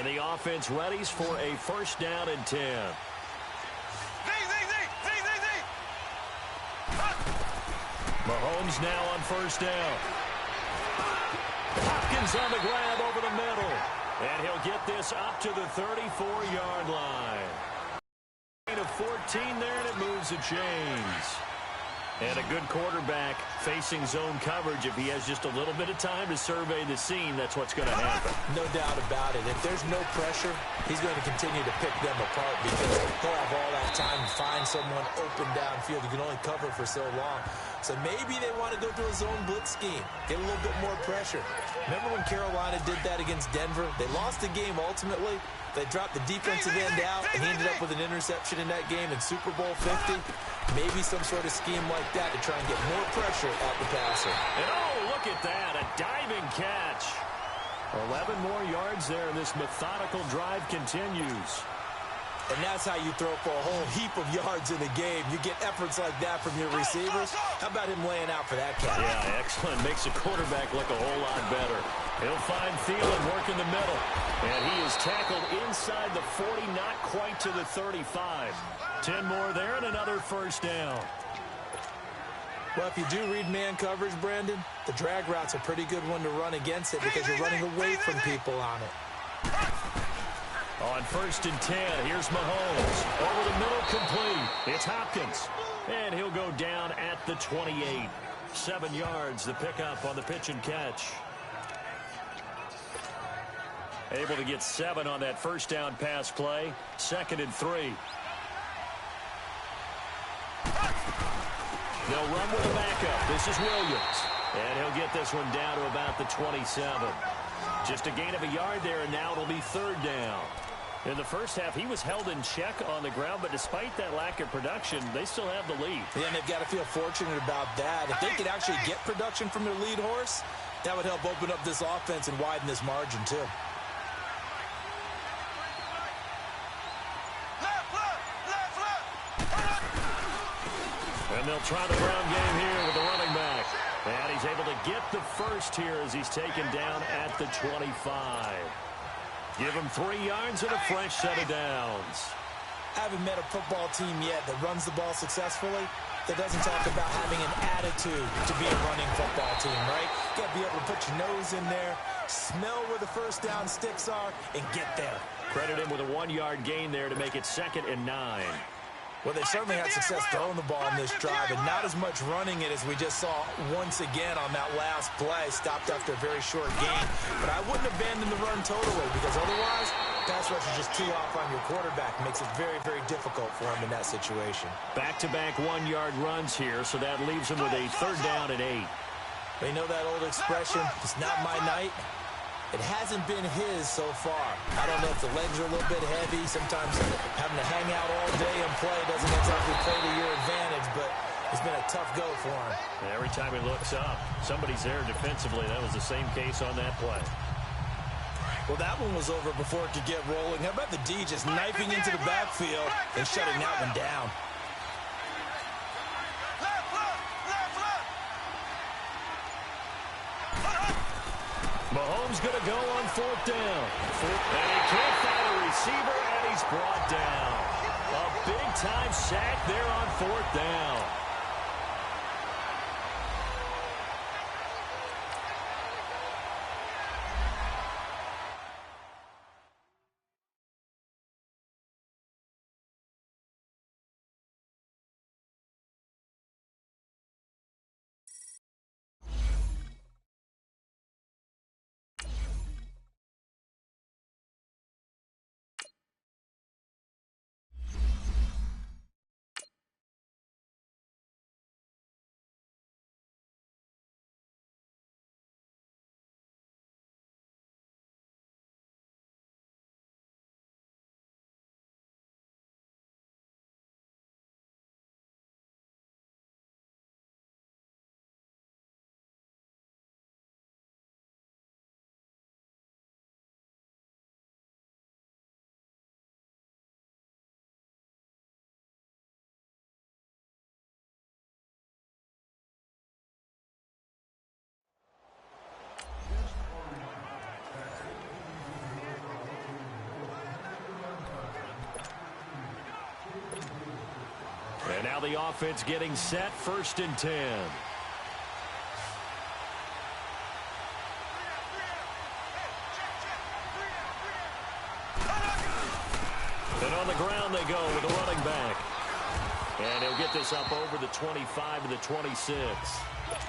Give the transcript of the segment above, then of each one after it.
And the offense readies for a first down and 10. Mahomes now on first down. Hopkins on the grab over the middle. And he'll get this up to the 34-yard line. Of 14 there, and it moves the chains. And a good quarterback facing zone coverage. If he has just a little bit of time to survey the scene, that's what's going to happen. No doubt about it. If there's no pressure, he's going to continue to pick them apart because he'll have all that time to find someone open downfield. You can only cover for so long. So maybe they want to go to a zone blitz scheme, get a little bit more pressure. Remember when Carolina did that against Denver? They lost the game ultimately. They dropped the defensive end out, and he ended up with an interception in that game in Super Bowl 50. Maybe some sort of scheme like that to try and get more pressure at the passer. And oh, look at that, a diving catch. 11 more yards there, and this methodical drive continues. And that's how you throw for a whole heap of yards in the game. You get efforts like that from your receivers. How about him laying out for that catch? Yeah, excellent. Makes the quarterback look a whole lot better. He'll find Thielen working the middle. And he is tackled inside the 40, not quite to the 35. 10 more there and another first down. Well, if you do read man coverage, Brandon, the drag route's a pretty good one to run against it because you're running away from people on it. On first and 10, here's Mahomes. Over the middle, complete. It's Hopkins. And he'll go down at the 28. 7 yards, the pickup on the pitch and catch. Able to get 7 on that first down pass play. 2nd and 3. They'll run with a backup. This is Williams. And he'll get this one down to about the 27. Just a gain of a yard there, and now it'll be 3rd down. In the first half, he was held in check on the ground, but despite that lack of production, they still have the lead. Yeah, and they've got to feel fortunate about that. If they could actually get production from their lead horse, that would help open up this offense and widen this margin, too. And they'll try the ground game here with the running back. And he's able to get the first here as he's taken down at the 25. Give him 3 yards and a fresh set of downs. I haven't met a football team yet that runs the ball successfully that doesn't talk about having an attitude to be a running football team, right? You got to be able to put your nose in there, smell where the first down sticks are, and get there. Credit him with a 1-yard gain there to make it 2nd and 9. Well, they certainly had success throwing the ball in this drive, and not as much running it as we just saw once again on that last play. Stopped after a very short gain. But I wouldn't abandon the run totally, because otherwise, pass rush is just too off on your quarterback. Makes it very, very difficult for him in that situation. Back-to-back 1-yard runs here, so that leaves him with a 3rd down and 8. They know that old expression, it's not my night. It hasn't been his so far. I don't know if the legs are a little bit heavy. Sometimes having to hang out all day and play doesn't exactly play to your advantage, but it's been a tough go for him. And every time he looks up, somebody's there defensively. That was the same case on that play. Well, that one was over before it could get rolling. How about the D just knifing into the backfield and shutting that one down? Mahomes going to go on 4th down. And he can't find a receiver, and he's brought down. A big-time sack there on 4th down. Now the offense getting set, 1st and 10. And on the ground they go with a running back. And he'll get this up over the 25 to the 26.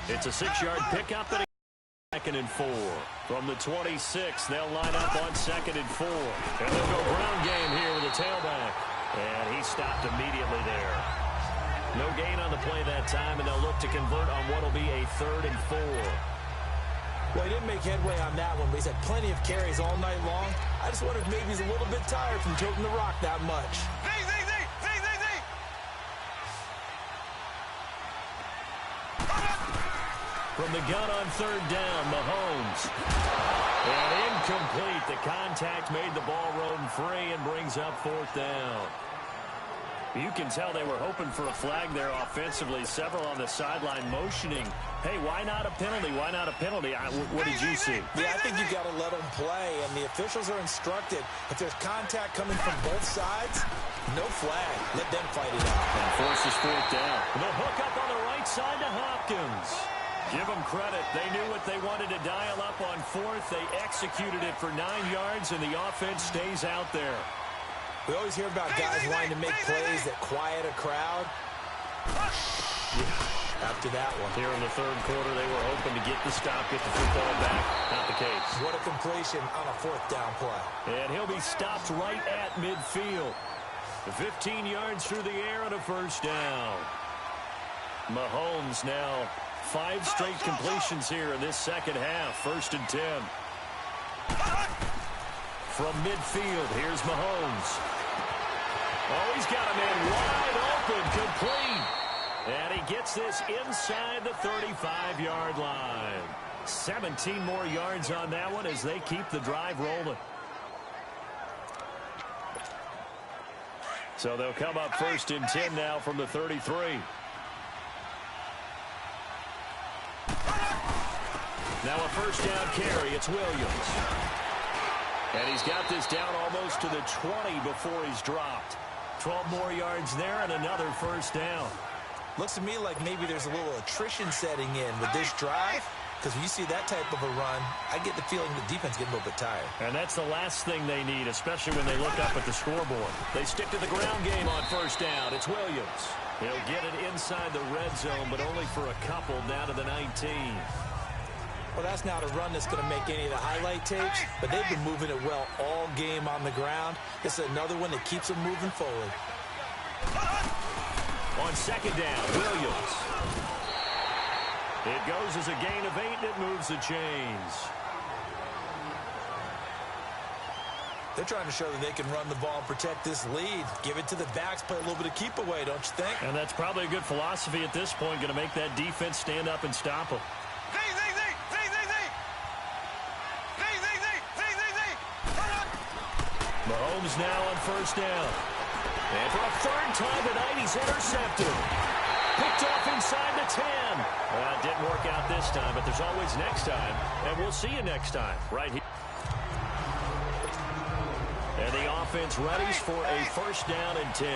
It's a 6-yard pickup and a 2nd and 4. From the 26, they'll line up on 2nd and 4. And they'll go ground game here with a tailback. And he stopped immediately there. No gain on the play that time, and they'll look to convert on what will be a 3rd and 4. Well, he didn't make headway on that one, but he's had plenty of carries all night long. I just wonder if maybe he's a little bit tired from toting the rock that much. From the gun on 3rd down, Mahomes. And incomplete. The contact made the ball roam free and brings up 4th down. You can tell they were hoping for a flag there offensively. Several on the sideline motioning. Hey, why not a penalty? Why not a penalty? What did you see? Yeah, I think you got to let them play, and the officials are instructed. If there's contact coming from both sides, no flag. Let them fight it out. And forces 4th down. The hook up on the right side to Hopkins. Give them credit. They knew what they wanted to dial up on 4th. They executed it for 9 yards, and the offense stays out there. We always hear about guys wanting to make plays that quiet a crowd. After that one. Here in the 3rd quarter, they were hoping to get the stop, get the football back. Not the case. What a completion on a 4th down play. And he'll be stopped right at midfield. 15 yards through the air and a 1st down. Mahomes now 5 straight completions here in this 2nd half. 1st and 10. From midfield, here's Mahomes. Oh, he's got a man wide open, complete. And he gets this inside the 35-yard line. 17 more yards on that one as they keep the drive rolling. So they'll come up 1st and 10 now from the 33. Now a 1st down carry. It's Williams. And he's got this down almost to the 20 before he's dropped. 12 more yards there and another 1st down. Looks to me like maybe there's a little attrition setting in with this drive. Because when you see that type of a run, I get the feeling the defense getting a little bit tired. And that's the last thing they need, especially when they look up at the scoreboard. They stick to the ground game on 1st down. It's Williams. He'll get it inside the red zone, but only for a couple down to the 19. Well, that's not a run that's going to make any of the highlight tapes, but they've been moving it well all game on the ground. This is another one that keeps them moving forward. On 2nd down, Williams. It goes as a gain of 8, and it moves the chains. They're trying to show that they can run the ball and protect this lead. Give it to the backs, play a little bit of keep away, don't you think? And that's probably a good philosophy at this point, going to make that defense stand up and stop them. Mahomes now on 1st down. And for a 3rd time tonight, he's intercepted. Picked off inside the 10. Well, it didn't work out this time, but there's always next time. And we'll see you next time right here. And the offense readies for a 1st down and 10.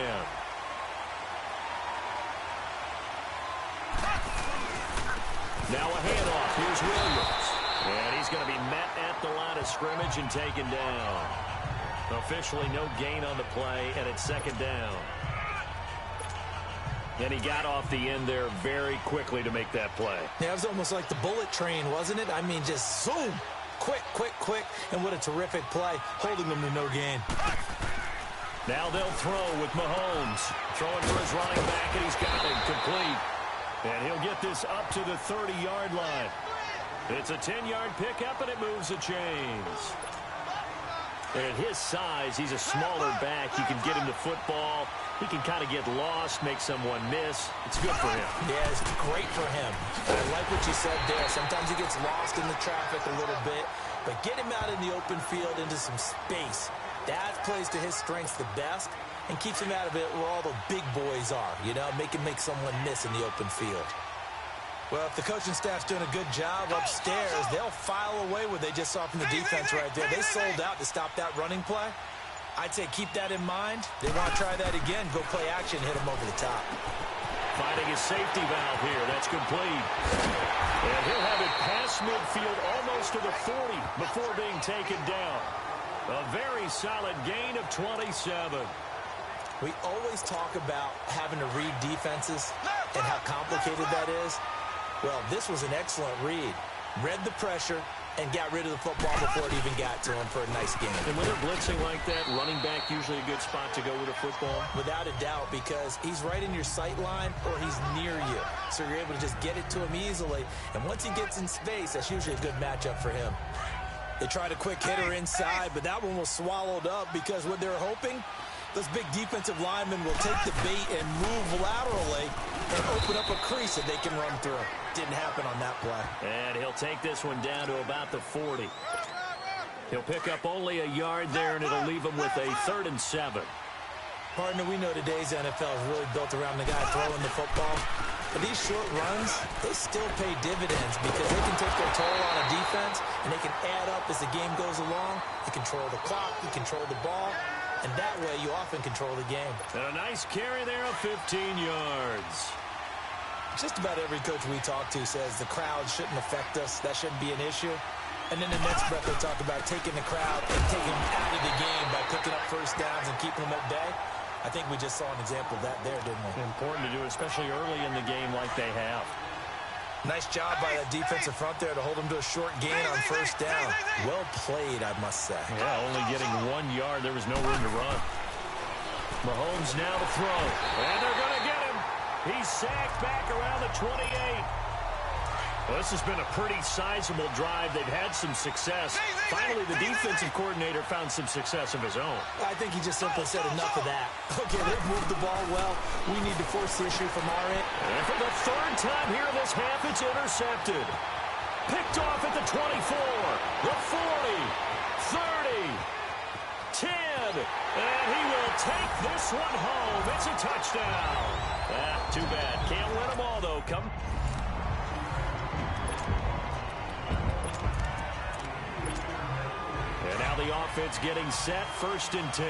Now a handoff. Here's Williams. And he's going to be met at the line of scrimmage and taken down. Officially no gain on the play, and it's 2nd down. And he got off the end there very quickly to make that play. Yeah, it was almost like the bullet train, wasn't it? I mean, just zoom. Quick, quick, quick. And what a terrific play, holding them to no gain. Now they'll throw with Mahomes. Throwing for his running back, and he's got it complete. And he'll get this up to the 30-yard line. It's a 10-yard pickup, and it moves the chains. And at his size, he's a smaller back. You can get him the football. He can kind of get lost, make someone miss. It's good for him. Yeah, it's great for him. I like what you said there. Sometimes he gets lost in the traffic a little bit. But get him out in the open field into some space. That plays to his strengths the best and keeps him out of it where all the big boys are. You know, make someone miss in the open field. Well, if the coaching staff's doing a good job upstairs, they'll file away what they just saw from the defense right there. They sold out to stop that running play. I'd say keep that in mind. They want to try that again. Go play action, hit them over the top. Finding his safety valve here. That's complete. And he'll have it past midfield almost to the 40 before being taken down. A very solid gain of 27. We always talk about having to read defenses and how complicated that is. Well, this was an excellent read. Read the pressure and got rid of the football before it even got to him for a nice game. And when they're blitzing like that, running back usually a good spot to go with a football? Without a doubt, because he's right in your sight line or he's near you. So you're able to just get it to him easily. And once he gets in space, that's usually a good matchup for him. They tried a quick hitter inside, but that one was swallowed up because what they're hoping, those big defensive linemen will take the bait and move laterally and open up a crease that they can run through. Didn't happen on that play. And he'll take this one down to about the 40. He'll pick up only a yard there, and it'll leave him with a 3rd and 7. Partner, we know today's NFL is really built around the guy throwing the football. But these short runs, they still pay dividends because they can take their toll on a defense, and they can add up as the game goes along. You control the clock, you control the ball, and that way you often control the game. And a nice carry there of 15 yards. Just about every coach we talk to says the crowd shouldn't affect us. That shouldn't be an issue. And then the next breath they talk about taking the crowd and taking them out of the game by picking up first downs and keeping them at bay. I think we just saw an example of that there, didn't we? Important to do, especially early in the game like they have. Nice job by that defensive front there to hold them to a short gain on first down. Well played, I must say. Yeah, only getting 1 yard. There was no room to run. Mahomes now to throw. And they're going to get him. He's sacked back around the 28. Well, this has been a pretty sizable drive. They've had some success. Finally, the defensive coordinator found some success of his own. I think he just simply said enough of that. Okay, they've moved the ball well. We need to force the issue from our end. And for the 3rd time here this half, it's intercepted. Picked off at the 24, the 40, 30, 10. And he will take this one home. It's a touchdown. Too bad. Can't win them all, though. And now the offense getting set, 1st and 10.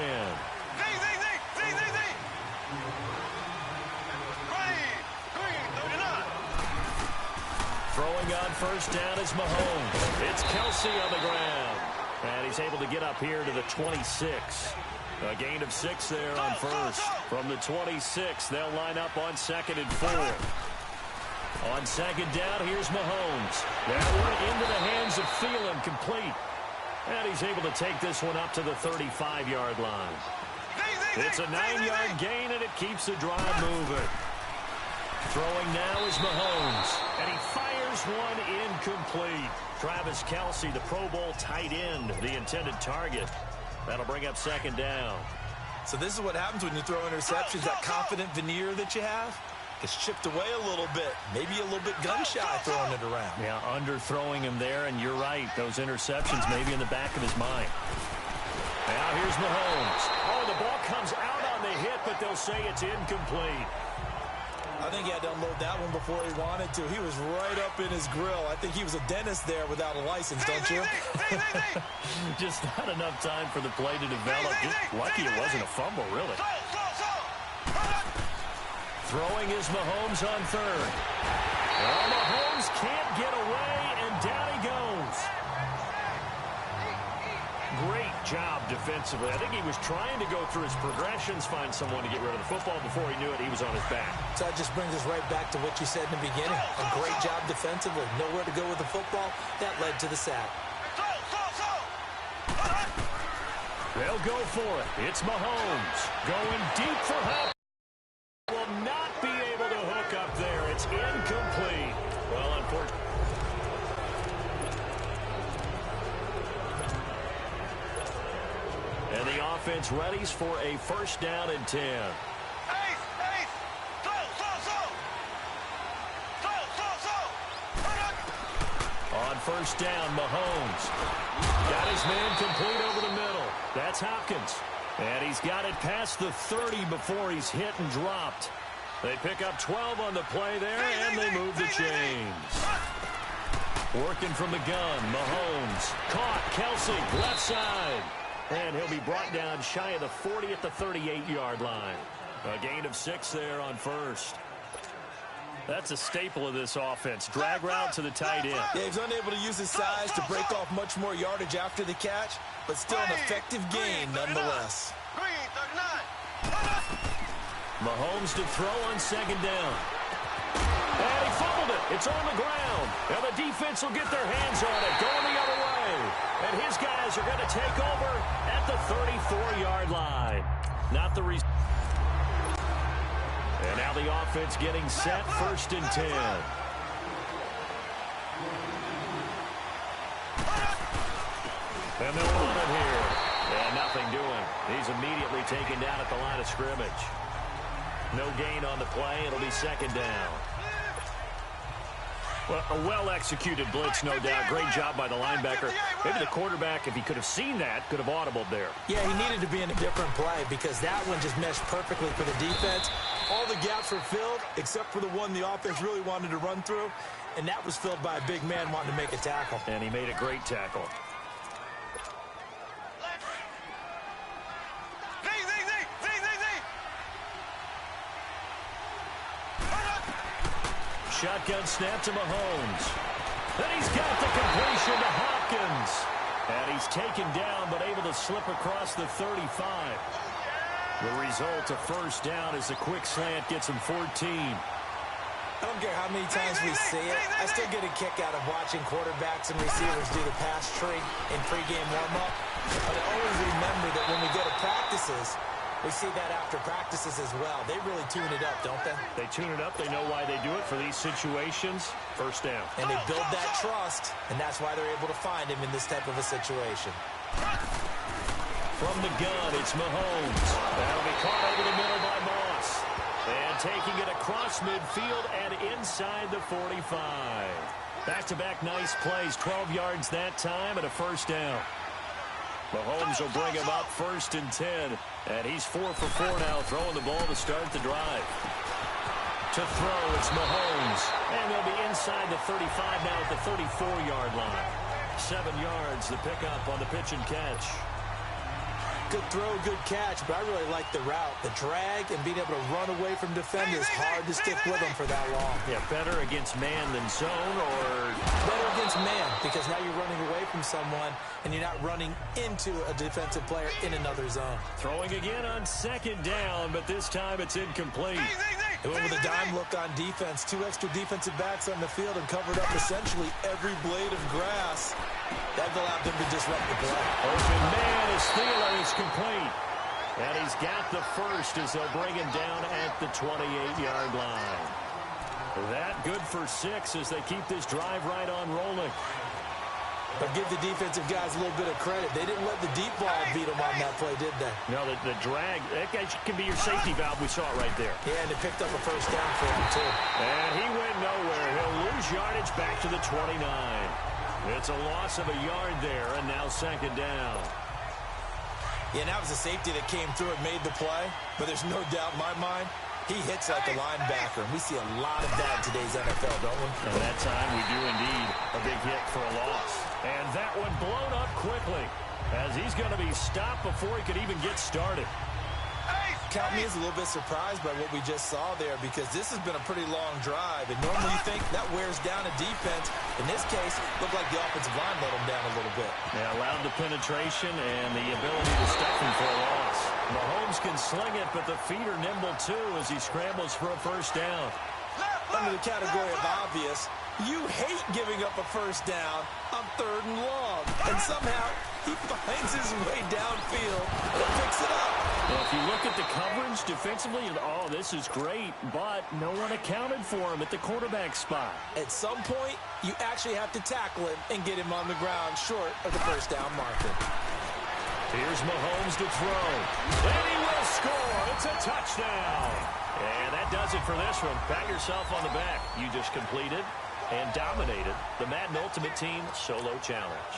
Throwing on first down is Mahomes. It's Kelsey on the ground. And he's able to get up here to the 26. A gain of 6 there on first. From the 26, they'll line up on 2nd and 4. On 2nd down, here's Mahomes. That one into the hands of Thielen, complete. And he's able to take this one up to the 35-yard line. It's a 9-yard gain, and it keeps the drive moving. Throwing now is Mahomes. And he fires one incomplete. Travis Kelsey, the Pro Bowl tight end, the intended target. That'll bring up 2nd down. So this is what happens when you throw interceptions. That confident veneer that you have gets chipped away a little bit. Maybe a little bit gun-shy throwing it around. Yeah, underthrowing him there, and you're right. Those interceptions may be in the back of his mind. Now here's Mahomes. Oh, the ball comes out on the hit, but they'll say it's incomplete. I think he had to unload that one before he wanted to. He was right up in his grill. I think he was a dentist there without a license, don't you? Just not enough time for the play to develop. Just lucky it wasn't a fumble, really. Throwing is Mahomes on 3rd. Well, Mahomes can't get away, and down he goes. Great job defensively. I think he was trying to go through his progressions, find someone to get rid of the football. Before he knew it, he was on his back. So that just brings us right back to what you said in the beginning. A great job defensively. Nowhere to go with the football. That led to the sack. They'll go for it. It's Mahomes going deep for help. Will not be able to hook up there. It's incomplete. Well, unfortunately. And the offense readies for a 1st down and 10. On 1st down, Mahomes got his man complete over the middle. That's Hopkins. And he's got it past the 30 before he's hit and dropped. They pick up 12 on the play there, and they move the chains. Working from the gun, Mahomes. Caught, Kelsey, left side. And he'll be brought down shy of the 40 at the 38-yard line. A gain of 6 there on first. That's a staple of this offense. Drag route to the tight end. Yeah, he's unable to use his size to break off much more yardage after the catch, but still an effective gain nonetheless. Mahomes to throw on second down. And he fumbled it. It's on the ground. Now the defense will get their hands on it, going the other way. And his guys are going to take over at the 34-yard line. Not the result. And now the offense getting set, 1st and 10. And they'll run it here. And nothing doing. He's immediately taken down at the line of scrimmage. No gain on the play. It'll be 2nd down. Well, a well-executed blitz, no doubt. Great job by the linebacker. Maybe the quarterback, if he could have seen that, could have audibled there. Yeah, he needed to be in a different play because that one just meshed perfectly for the defense. All the gaps were filled except for the one the offense really wanted to run through, and that was filled by a big man wanting to make a tackle. And he made a great tackle. Shotgun snap to Mahomes. Then he's got the completion to Hopkins. And he's taken down but able to slip across the 35. The result, a 1st down as the quick slant gets him 14. I don't care how many times we see it. I still get a kick out of watching quarterbacks and receivers do the pass tree in pregame warm-up. But I always remember that when we go to practices, we see that after practices as well. They really tune it up, don't they? They tune it up. They know why they do it for these situations. 1st down. And they build that trust, and that's why they're able to find him in this type of a situation. From the gun, it's Mahomes. That'll be caught over the middle by Moss. And taking it across midfield and inside the 45. Back-to-back nice plays. 12 yards that time and a 1st down. Mahomes will bring him up 1st and 10. And he's 4 for 4 now, throwing the ball to start the drive. To throw, it's Mahomes. And they'll be inside the 35 now at the 34-yard line. 7 yards, the pickup on the pitch and catch. Good throw, good catch, but I really like the route. The drag and being able to run away from defenders, hard to stick with them for that long. Yeah, better against man than zone, or better against man, because now you're running away from someone and you're not running into a defensive player in another zone. Throwing again on 2nd down, but this time it's incomplete. They went with a dime look on defense. 2 extra defensive backs on the field and covered up essentially every blade of grass. That allowed them to disrupt the play. Open man is Steeler is complete. And he's got the 1st as they'll bring him down at the 28-yard line. That good for 6 as they keep this drive right on rolling. But give the defensive guys a little bit of credit. They didn't let the deep ball beat them on that play, did they? No, the drag, that guy can be your safety valve. We saw it right there. Yeah, and it picked up a 1st down for him, too. And he went nowhere. He'll lose yardage back to the 29. It's a loss of a yard there, and now 2nd down. Yeah, and that was a safety that came through and made the play. But there's no doubt in my mind, he hits like a linebacker. And we see a lot of that in today's NFL, don't we? And that time we do indeed a big hit for a loss. And that one blown up quickly as he's going to be stopped before he could even get started. Count me as a little bit surprised by what we just saw there because this has been a pretty long drive. And normally you think that wears down a defense. In this case, it looked like the offensive line let him down a little bit. Yeah, allowed the penetration and the ability to stuff him for a loss. Mahomes can sling it, but the feet are nimble too as he scrambles for a 1st down. Under the category of obvious, you hate giving up a 1st down on 3rd and long. And somehow he finds his way downfield and picks it up. Well, if you look at the coverage defensively, oh, this is great, but no one accounted for him at the quarterback spot. At some point, you actually have to tackle him and get him on the ground short of the 1st down marker. Here's Mahomes to throw. And he will score. It's a touchdown. And that does it for this one. Pat yourself on the back. You just completed and dominated the Madden Ultimate Team Solo Challenge.